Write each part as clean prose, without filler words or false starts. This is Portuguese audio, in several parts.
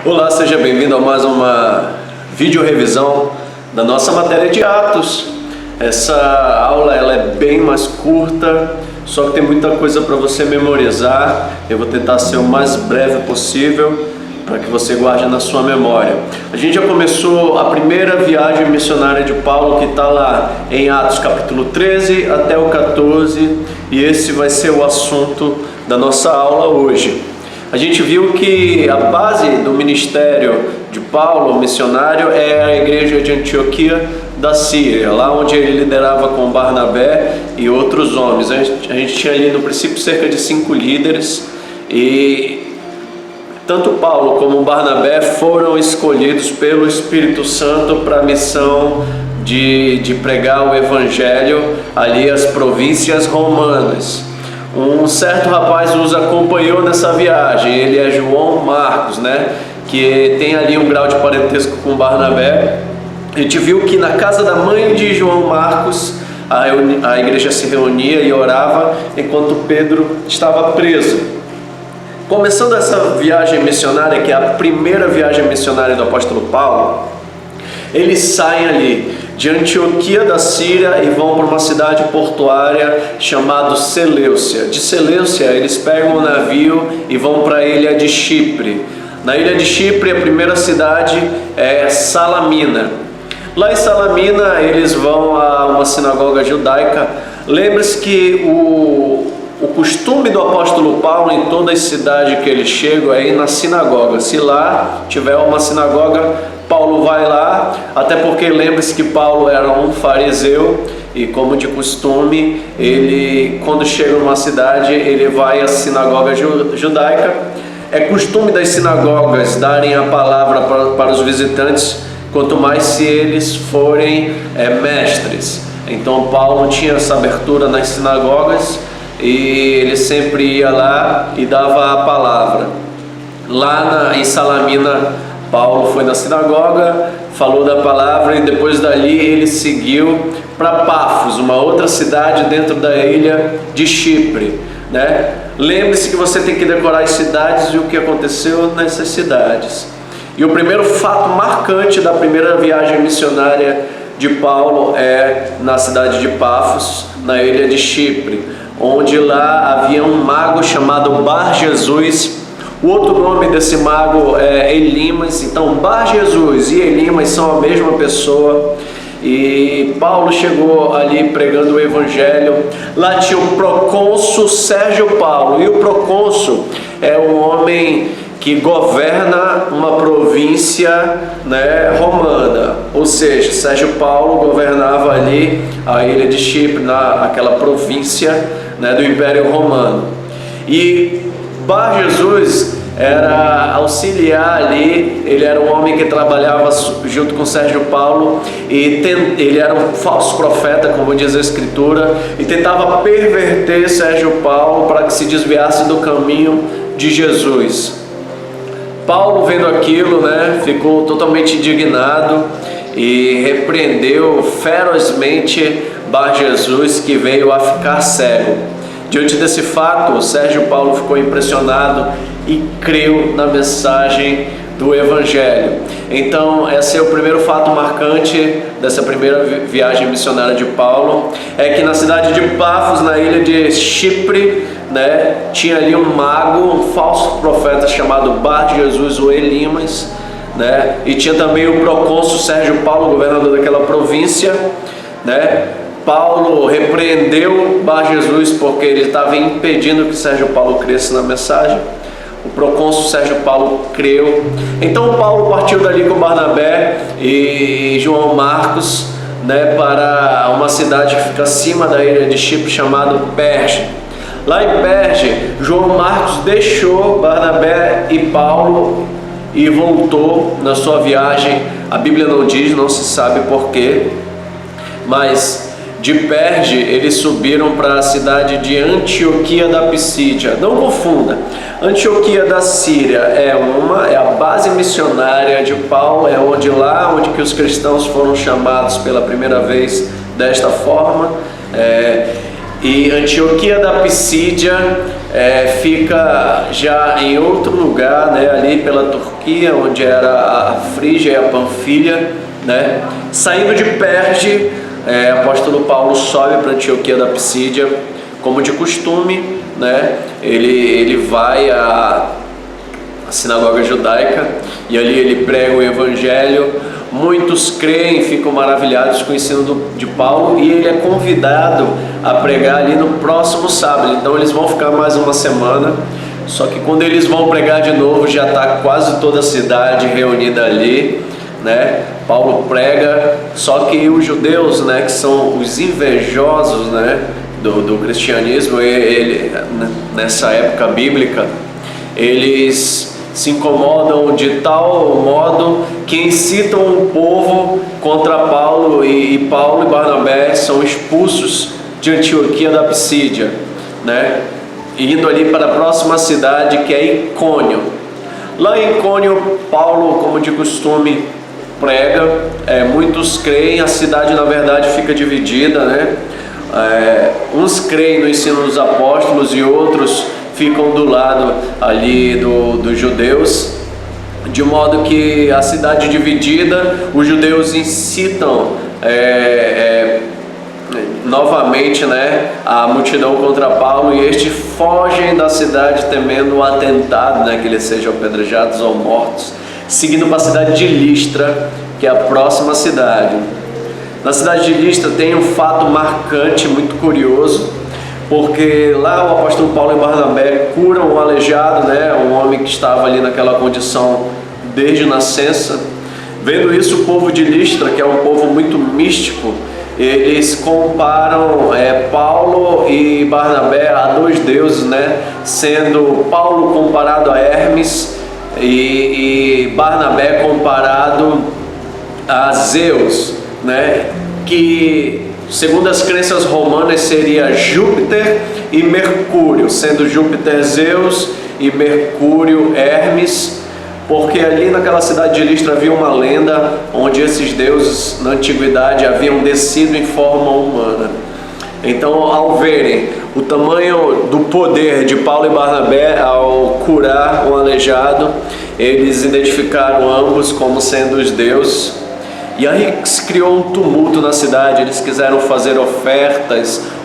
Olá, seja bem-vindo a mais uma vídeo revisão da nossa matéria de Atos. Essa aula ela é bem mais curta, só que tem muita coisa para você memorizar. Eu vou tentar ser o mais breve possível para que você guarde na sua memória. A gente já começou a primeira viagem missionária de Paulo, que está lá em Atos capítulo 13 até o 14, e esse vai ser o assunto da nossa aula hoje. A gente viu que a base do ministério de Paulo, missionário, é a igreja de Antioquia da Síria, lá onde ele liderava com Barnabé e outros homens. A gente tinha ali no princípio cerca de 5 líderes, e tanto Paulo como Barnabé foram escolhidos pelo Espírito Santo para a missão de pregar o evangelho ali às províncias romanas. Um certo rapaz os acompanhou nessa viagem, ele é João Marcos, que tem ali um grau de parentesco com Barnabé. A gente viu que na casa da mãe de João Marcos a igreja se reunia e orava enquanto Pedro estava preso. Começando essa viagem missionária, que é a primeira viagem missionária do apóstolo Paulo, eles saem ali de Antioquia da Síria e vão para uma cidade portuária chamada Seleucia. De Seleucia eles pegam um navio e vão para a ilha de Chipre. Na ilha de Chipre a primeira cidade é Salamina. Lá em Salamina eles vão a uma sinagoga judaica. Lembre-se que o costume do apóstolo Paulo em toda a cidade que ele chega é ir na sinagoga. Se lá tiver uma sinagoga, Paulo vai lá, até porque lembre-se que Paulo era um fariseu e, como de costume, ele, quando chega numa cidade, ele vai à sinagoga judaica. É costume das sinagogas darem a palavra para os visitantes, quanto mais se eles forem mestres. Então Paulo tinha essa abertura nas sinagogas e ele sempre ia lá e dava a palavra. Lá em Salamina, Paulo foi na sinagoga, falou da palavra, e depois dali ele seguiu para Pafos, uma outra cidade dentro da ilha de Chipre, Lembre-se que você tem que decorar as cidades e o que aconteceu nessas cidades. E o primeiro fato marcante da primeira viagem missionária de Paulo é na cidade de Pafos, na ilha de Chipre, onde lá havia um mago chamado Bar Jesus. O outro nome desse mago é Elimas. Então Bar Jesus e Elimas são a mesma pessoa. E Paulo chegou ali pregando o evangelho. Lá tinha o procônsul Sérgio Paulo, e o procônsul é um homem que governa uma província romana. Ou seja, Sérgio Paulo governava ali a ilha de Chipre, aquela província do Império Romano. E Bar Jesus era auxiliar ali, ele era um homem que trabalhava junto com Sérgio Paulo, e ele era um falso profeta, como diz a Escritura, e tentava perverter Sérgio Paulo para que se desviasse do caminho de Jesus. Paulo, vendo aquilo, ficou totalmente indignado e repreendeu ferozmente Bar Jesus, que veio a ficar cego. Diante desse fato, Sérgio Paulo ficou impressionado e creu na mensagem do Evangelho. Então, esse é o primeiro fato marcante dessa primeira viagem missionária de Paulo, é que na cidade de Pafos, na ilha de Chipre, tinha ali um mago, um falso profeta chamado Bar Jesus ou Elimas, e tinha também o procônsul Sérgio Paulo, governador daquela província, Paulo repreendeu Bar Jesus porque ele estava impedindo que Sérgio Paulo cresça na mensagem. O procônsul Sérgio Paulo creu. Então Paulo partiu dali com Barnabé e João Marcos, para uma cidade que fica acima da ilha de Chipre, chamada Perge. Lá em Perge, João Marcos deixou Barnabé e Paulo e voltou na sua viagem. A Bíblia não diz, não se sabe porquê, mas de Perge eles subiram para a cidade de Antioquia da Pisídia. Não confunda, Antioquia da Síria é a base missionária de Paulo, é onde que os cristãos foram chamados pela primeira vez desta forma. E Antioquia da Pisídia fica já em outro lugar, né, ali pela Turquia, onde era a Frígia e a Panfilha, né? Saindo de Perge, apóstolo Paulo sobe para Antioquia da Psídia, como de costume, né? Ele vai à sinagoga judaica e ali ele prega o evangelho. Muitos creem, ficam maravilhados com o ensino de Paulo, e ele é convidado a pregar ali no próximo sábado. Então eles vão ficar mais uma semana, só que quando eles vão pregar de novo já está quase toda a cidade reunida ali, né? Paulo prega, só que os judeus, né, que são os invejosos, né, do cristianismo, nessa época bíblica, eles se incomodam de tal modo que incitam o povo contra Paulo, e Paulo e Barnabé são expulsos de Antioquia da Psídia, né? Indo ali para a próxima cidade, que é Icônio. Lá em Icônio, Paulo, como de costume, prega. Muitos creem, a cidade na verdade fica dividida, né? Uns creem no ensino dos apóstolos e outros ficam do lado ali dos judeus, de modo que a cidade dividida, os judeus incitam novamente, né, a multidão contra Paulo, e estes fogem da cidade temendo o atentado, né, que eles sejam apedrejados ou mortos, seguindo para a cidade de Listra, que é a próxima cidade. Na cidade de Listra tem um fato marcante, muito curioso, porque lá o apóstolo Paulo e Barnabé curam um aleijado, né, um homem que estava ali naquela condição desde nascença. Vendo isso, o povo de Listra, que é um povo muito místico, eles comparam Paulo e Barnabé a dois deuses, né, sendo Paulo comparado a Hermes e Barnabé comparado a Zeus, né, que segundo as crenças romanas seria Júpiter e Mercúrio, sendo Júpiter Zeus e Mercúrio Hermes, porque ali naquela cidade de Listra havia uma lenda onde esses deuses na antiguidade haviam descido em forma humana. Então, ao verem o tamanho do poder de Paulo e Barnabé ao curar um aleijado, eles identificaram ambos como sendo os deuses. E aí se criou um tumulto na cidade. Eles quiseram fazer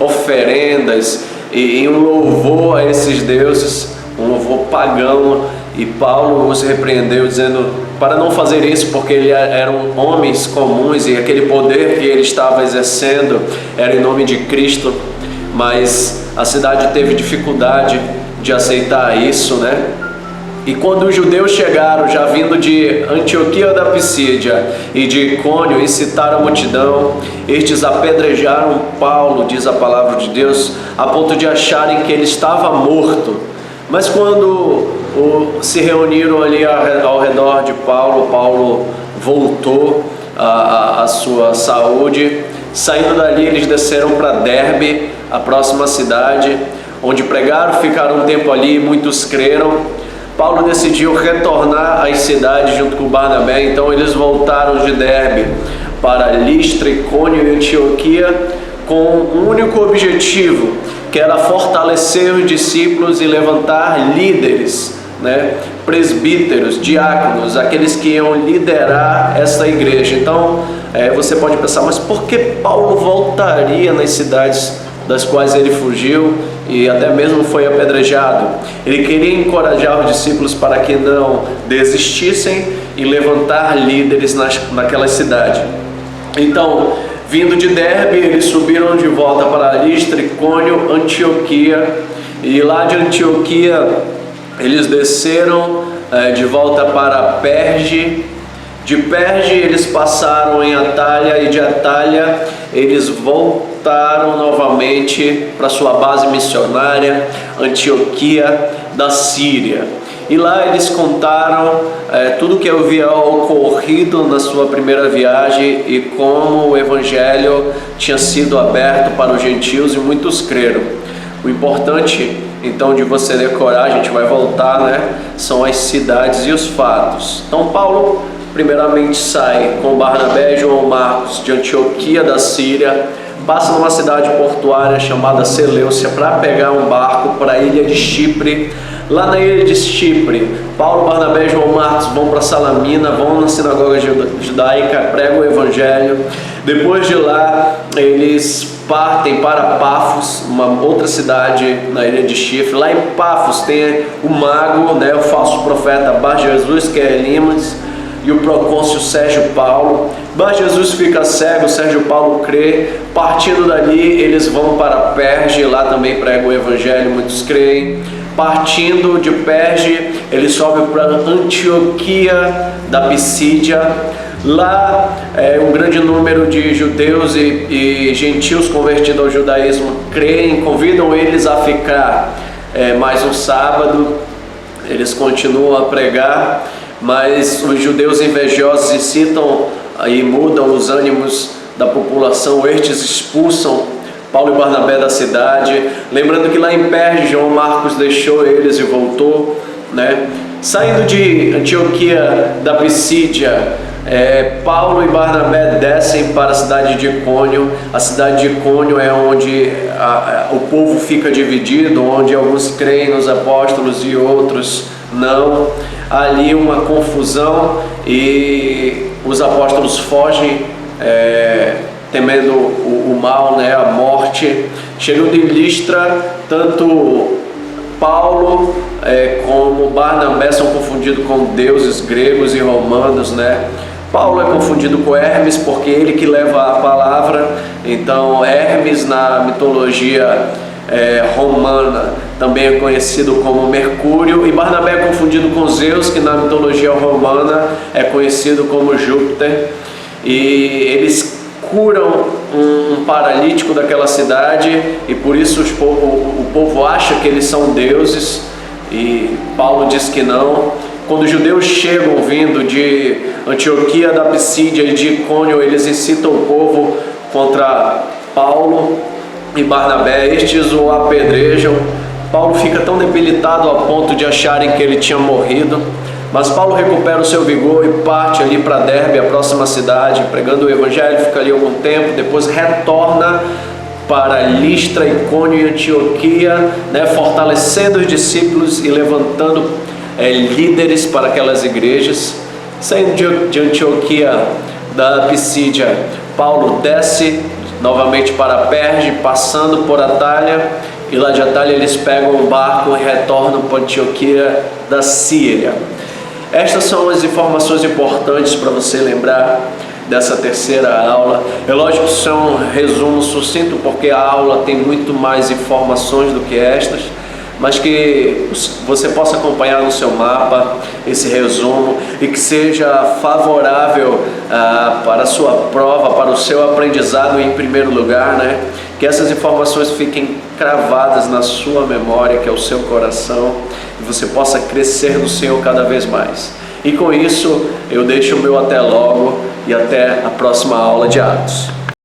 oferendas e um louvor a esses deuses, um louvor pagão, e Paulo os repreendeu dizendo para não fazer isso, porque eles eram homens comuns e aquele poder que ele estava exercendo era em nome de Cristo. Mas a cidade teve dificuldade de aceitar isso, né? E quando os judeus chegaram, já vindo de Antioquia da Psídia e de Icônio, incitaram a multidão, estes apedrejaram Paulo, diz a palavra de Deus, a ponto de acharem que ele estava morto. Mas quando se reuniram ali ao redor de Paulo, Paulo voltou à sua saúde. Saindo dali, eles desceram para Derbe, a próxima cidade, onde pregaram, ficaram um tempo ali e muitos creram. Paulo decidiu retornar às cidades junto com Barnabé, então eles voltaram de Derbe para Listra, Icônio e Antioquia com um único objetivo, que era fortalecer os discípulos e levantar líderes, né? Presbíteros, diáconos, aqueles que iam liderar essa igreja. Então você pode pensar, mas por que Paulo voltaria nas cidades das quais ele fugiu e até mesmo foi apedrejado? Ele queria encorajar os discípulos para que não desistissem e levantar líderes naquela cidade. Então, vindo de Derbe, eles subiram de volta para Listra, Icônio, Antioquia, e lá de Antioquia eles desceram de volta para Perge. De Perge eles passaram em Atália, e de Atália eles voltaram novamente para sua base missionária, Antioquia da Síria. E lá eles contaram tudo o que havia ocorrido na sua primeira viagem e como o evangelho tinha sido aberto para os gentios e muitos creram. O importante então de você decorar, a gente vai voltar, né, são as cidades e os fatos. Então Paulo primeiramente sai com Barnabé e João Marcos de Antioquia da Síria passa numa cidade portuária chamada Seleucia para pegar um barco para a ilha de Chipre. Lá na ilha de Chipre, Paulo, Barnabé e João Marcos vão para Salamina, vão na sinagoga judaica, pregam o evangelho. Depois de lá, eles partem para Pafos, uma outra cidade na ilha de Chipre. Lá em Pafos tem o mago, né, o falso profeta Bar Jesus, que é Elimas, e o procônsul Sérgio Paulo. Bar Jesus fica cego, Sérgio Paulo crê. Partindo dali, eles vão para Perge, lá também pregam o evangelho, muitos creem. Partindo de Perge, ele sobe para Antioquia da Pisídia. Lá um grande número de judeus e gentios convertidos ao judaísmo creem, convidam eles a ficar mais um sábado. Eles continuam a pregar, mas os judeus invejosos incitam e mudam os ânimos da população. Estes expulsam Paulo e Barnabé da cidade. Lembrando que lá em Perge, João Marcos deixou eles e voltou, né? Saindo de Antioquia da Pisídia, Paulo e Barnabé descem para a cidade de Icônio. A cidade de Icônio é onde o povo fica dividido, onde alguns creem nos apóstolos e outros não. Ali uma confusão e os apóstolos fogem, temendo o mal, né, a morte. Chegando em Listra, tanto Paulo como Barnabé são confundidos com deuses gregos e romanos, né? Paulo é confundido com Hermes, porque ele que leva a palavra. Então Hermes, na mitologia romana, também é conhecido como Mercúrio. E Barnabé é confundido com Zeus, que na mitologia romana é conhecido como Júpiter. E eles curam um paralítico daquela cidade, e por isso o povo acha que eles são deuses, e Paulo diz que não. Quando os judeus chegam vindo de Antioquia da Pisídia e de Icônio, eles incitam o povo contra Paulo e Barnabé. Estes o apedrejam. Paulo fica tão debilitado a ponto de acharem que ele tinha morrido, mas Paulo recupera o seu vigor e parte ali para Derbe, a próxima cidade, pregando o evangelho. Fica ali algum tempo, depois retorna para Listra, Icônio e Antioquia, né, fortalecendo os discípulos e levantando líderes para aquelas igrejas. Saindo de Antioquia da Pisídia, Paulo desce novamente para Perge, passando por Atália, e lá de Atália eles pegam um barco e retornam para Antioquia da Síria. Estas são as informações importantes para você lembrar dessa terceira aula. É lógico que isso é um resumo sucinto, porque a aula tem muito mais informações do que estas, mas que você possa acompanhar no seu mapa esse resumo e que seja favorável para a sua prova, para o seu aprendizado em primeiro lugar, né? Que essas informações fiquem cravadas na sua memória, que é o seu coração, e você possa crescer no Senhor cada vez mais. E com isso, eu deixo o meu até logo e até a próxima aula de Atos.